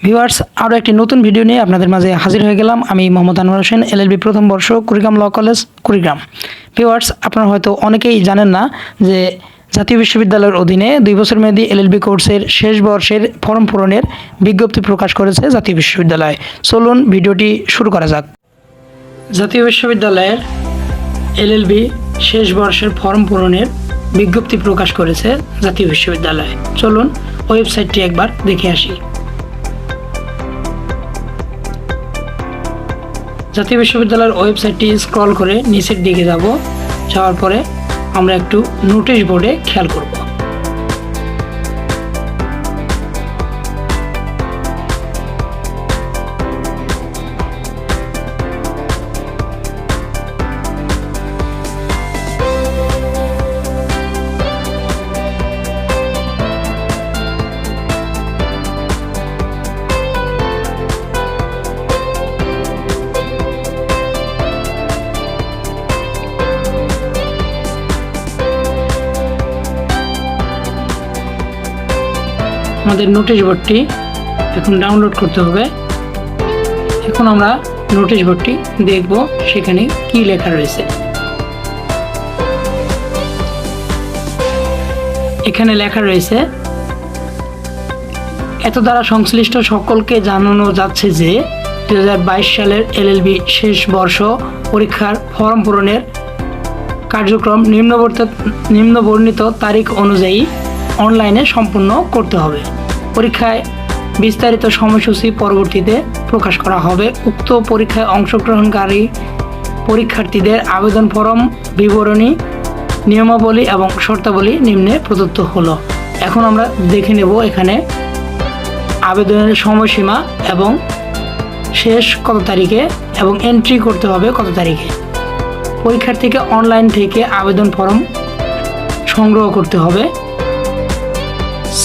Viewers, আরও একটি নতুন ভিডিও নিয়ে আপনাদের মাঝে হাজির হয়ে গেলাম। আমি মোহাম্মদ আনোয়ার হোসেন, এলএলবি প্রথম বর্ষ, Kurigram law college, Kurigram. Viewers, আপনারা হয়তো অনেকেই জানেন না যে জাতীয় বিশ্ববিদ্যালয়ের অধীনে 2 বছর মেয়াদী এলএলবি কোর্সের শেষ বর্ষের ফর্ম পূরণের বিজ্ঞপ্তি প্রকাশ করেছে জাতীয় বিশ্ববিদ্যালয়। চলুন ভিডিওটি শুরু করা যাক। জাতীয় বিশ্ববিদ্যালয়ের এলএলবি শেষ বর্ষের ফর্ম পূরণের বিজ্ঞপ্তি প্রকাশ করেছে জাতীয় বিশ্ববিদ্যালয়। চলুন ওয়েবসাইটটি একবার দেখে আসি। জাতীয় বিশ্ববিদ্যালয়ের ওয়েবসাইটটি স্ক্রল করে নিচের দিকে যাওয়ার পরে আমরা একটু নোটিশ বোর্ডে খেয়াল করব। আমাদের নোটিশ বোর্ডটি এখন ডাউনলোড করতে হবে। এখন আমরা নোটিশ বোর্ডটি দেখব সেখানে কি লেখা রয়েছে। এখানে লেখা রয়েছে, এত দ্বারা সংশ্লিষ্ট সকলকে জানানো যাচ্ছে যে 2022 সালের এলএলবি শেষ বর্ষ পরীক্ষার ফর্ম পূরণের কার্যক্রম নিম্নবর্ণিত তারিখ অনুযায়ী অনলাইনে সম্পূর্ণ করতে হবে। পরীক্ষায় বিস্তারিত সময়সূচি পরবর্তীতে প্রকাশ করা হবে। উক্ত পরীক্ষায় অংশগ্রহণকারী পরীক্ষার্থীদের আবেদন ফরম, বিবরণী, নিয়মাবলী এবং শর্তাবলী নিম্নে প্রদত্ত হলো। এখন আমরা দেখে নেব এখানে আবেদনের সময়সীমা এবং শেষ কত তারিখে এবং এন্ট্রি করতে হবে কত তারিখে। পরীক্ষার্থীকে অনলাইন থেকে আবেদন ফরম সংগ্রহ করতে হবে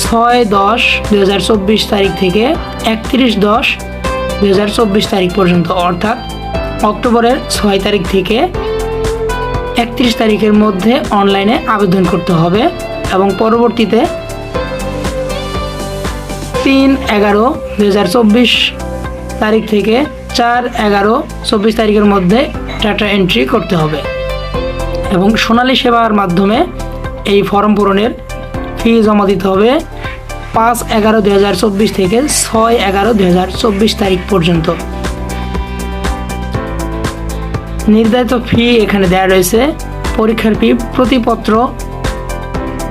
6/10/2024 তারিখ থেকে 31/10/2024 তারিখ পর্যন্ত, অর্থাৎ অক্টোবরের 6 তারিখ থেকে 31 তারিখের মধ্যে অনলাইনে আবেদন করতে হবে এবং পরবর্তীতে 3/11/2024 তারিখ থেকে 4/11/24 তারিখের মধ্যে ডাটা এন্ট্রি করতে হবে এবং সোনালী সেবার মাধ্যমে এই ফর্ম পূরণের ফি জমা দিতে হবে 5/11/2024 থেকে 6/11/2024 তারিখ পর্যন্ত। নির্ধারিত ফি এখানে দেওয়া রয়েছে। পরীক্ষার ফি প্রতিপত্র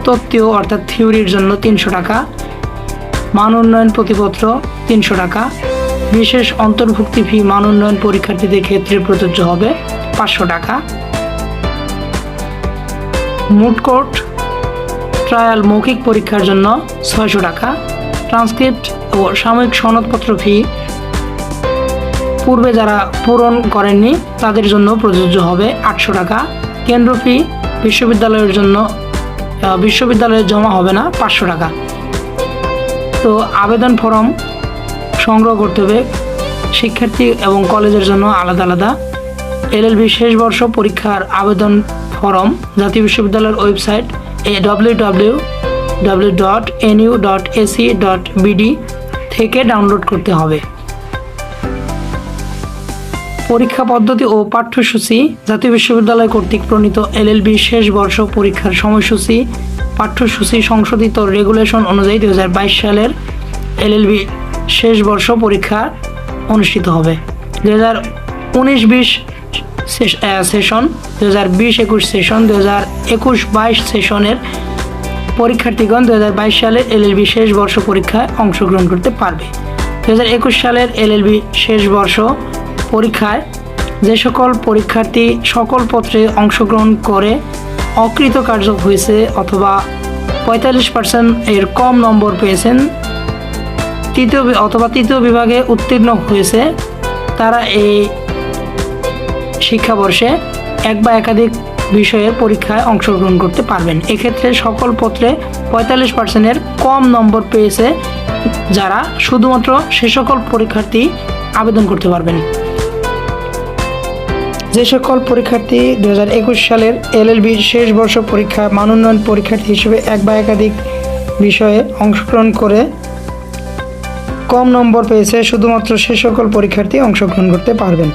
তত্ত্বীয় অর্থাৎ থিওরির জন্য 300 টাকা, মান উন্নয়ন প্রতিপত্র 300 টাকা, বিশেষ অন্তর্ভুক্তি ফি মান উন্নয়ন পরীক্ষার্থীদের ক্ষেত্রে প্রযোজ্য হবে 500 টাকা, মুড কোর্ট ট্রায়াল মৌখিক পরীক্ষার জন্য 600 টাকা, ট্রান্সক্রিপ্ট ও সাময়িক সনদপত্র ফি পূর্বে যারা পূরণ করেননি তাদের জন্য প্রযোজ্য হবে 800 টাকা, কেন্দ্র ফি বিশ্ববিদ্যালয়ে জমা হবে না 500 টাকা। তো আবেদন ফরম সংগ্রহ করতে হবে শিক্ষার্থী এবং কলেজের জন্য আলাদা আলাদা। এলএলবি শেষ বর্ষ পরীক্ষার আবেদন ফরম জাতীয় বিশ্ববিদ্যালয়ের ওয়েবসাইট www.nu.ac.bd থেকে ডাউনলোড করতে হবে। পরীক্ষা পদ্ধতি ও পাঠ্যসূচি জাতীয় বিশ্ববিদ্যালয় কর্তৃক প্রণীত এলএলবি শেষ বর্ষ পরীক্ষার সময়সূচি পাঠ্যসূচি সংশোধিত রেগুলেশন অনুযায়ী 2022 সালের এলএলবি শেষ বর্ষ পরীক্ষা অনুষ্ঠিত হবে। 2019-20 সেশন, 2020-21 সেশন, 2021-22 সেশনের পরীক্ষার্থীগণ 2022 সালের এলএলবি শেষ বর্ষ পরীক্ষায় অংশগ্রহণ করতে পারবে। 2021 সালের এলএলবি শেষ বর্ষ পরীক্ষায় যে সকল পরীক্ষার্থী সকল পত্রে অংশগ্রহণ করে অকৃতকার্য হয়েছে অথবা 45% এর কম নম্বর পেয়েছেন, তৃতীয় বিভাগে উত্তীর্ণ হয়েছে, তারা এই শিক্ষাবর্ষে এক বা একাধিক বিষয়ের পরীক্ষায় অংশগ্রহণ করতে পারবেন। এক্ষেত্রে সকল পত্রে 45% এর কম নম্বর পেয়েছে যারা, শুধুমাত্র সে সকল পরীক্ষার্থী আবেদন করতে পারবেন। যে সকল পরীক্ষার্থী 2021 সালের এলএলবি শেষ বর্ষ পরীক্ষা মান উন্নয়ন পরীক্ষার্থী হিসেবে এক বা একাধিক বিষয়ে অংশগ্রহণ করে কম নম্বর পেয়েছে শুধুমাত্র সে সকল পরীক্ষার্থী অংশগ্রহণ করতে পারবেন।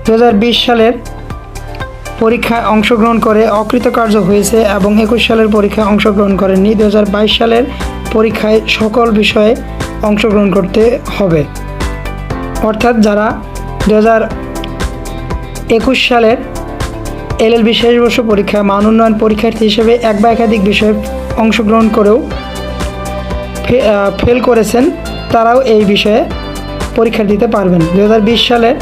2020 সালের পরীক্ষায় অংশগ্রহণ করে অকৃতকার্য হয়েছে এবং 21 সালের পরীক্ষায় অংশগ্রহণ করেননি 2022 সালের পরীক্ষায় সকল বিষয়ে অংশগ্রহণ করতে হবে। অর্থাৎ যারা 2021 সালের এলএলবি শেষ বর্ষ পরীক্ষা মান উন্নয়ন পরীক্ষার্থী হিসেবে এক বা একাধিক বিষয়ে অংশগ্রহণ করেও ফেল করেছেন, তারাও এই বিষয়ে পরীক্ষা দিতে পারবেন। 2020 সালের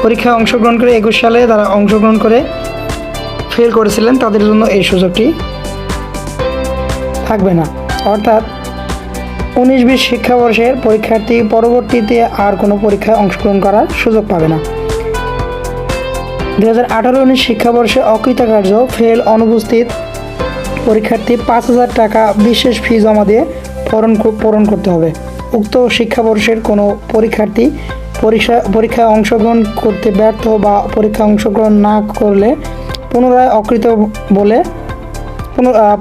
পরীক্ষায় অংশগ্রহণ করে 21 সালে তারা অংশগ্রহণ করে ফেল করেছিলেন, তাদের জন্য এই সুযোগটি থাকবে না। অর্থাৎ 19-20 শিক্ষাবর্ষের পরীক্ষার্থী পরবর্তীতে আর কোনো পরীক্ষায় অংশগ্রহণ করার সুযোগ পাবে না। 2018-19 শিক্ষাবর্ষে অকৃতকার্য ফেল অনুপস্থিত পরীক্ষার্থী 5,000 টাকা বিশেষ ফি জমা দিয়ে পূরণ করতে হবে। উক্ত শিক্ষাবর্ষের কোনো পরীক্ষার্থী পরীক্ষায় অংশগ্রহণ করতে ব্যর্থ বা পরীক্ষায় অংশগ্রহণ না করলে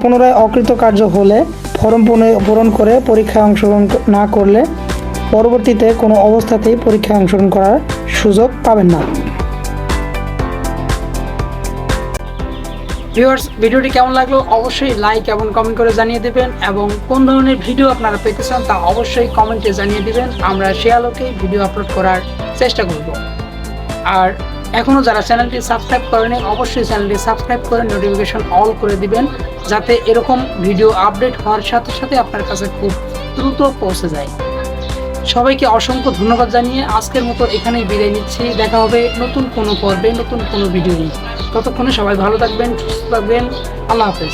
পুনরায় অকৃতকার্য হলে ফর্ম পূরণ করে পরীক্ষায় অংশগ্রহণ না করলে পরবর্তীতে কোনো অবস্থাতেই পরীক্ষায় অংশগ্রহণ করার সুযোগ পাবেন না। ভিউয়ার্স, ভিডিওটি কেমন লাগলো অবশ্যই লাইক এবং কমেন্ট করে জানিয়ে দেবেন এবং কোন ধরনের ভিডিও আপনারা পেতে চান তা অবশ্যই কমেন্টে জানিয়ে দিবেন। আমরা সে আলোকে ভিডিও আপলোড করার চেষ্টা করব। আর এখনও যারা চ্যানেলটি সাবস্ক্রাইব করেনি অবশ্যই চ্যানেলটি সাবস্ক্রাইব করে নোটিফিকেশন অল করে দিবেন, যাতে এরকম ভিডিও আপডেট হওয়ার সাথে সাথে আপনার কাছে খুব দ্রুত পৌঁছে যায়। সবাইকে অসংখ্য ধন্যবাদ জানিয়ে আজকের মতো এখানেই বিদায় নিচ্ছি। দেখা হবে নতুন কোনো পর্বে নতুন কোনো ভিডিও নিয়ে। ততক্ষণে সবাই ভালো থাকবেন, সুস্থ থাকবেন। আল্লাহ হাফেজ।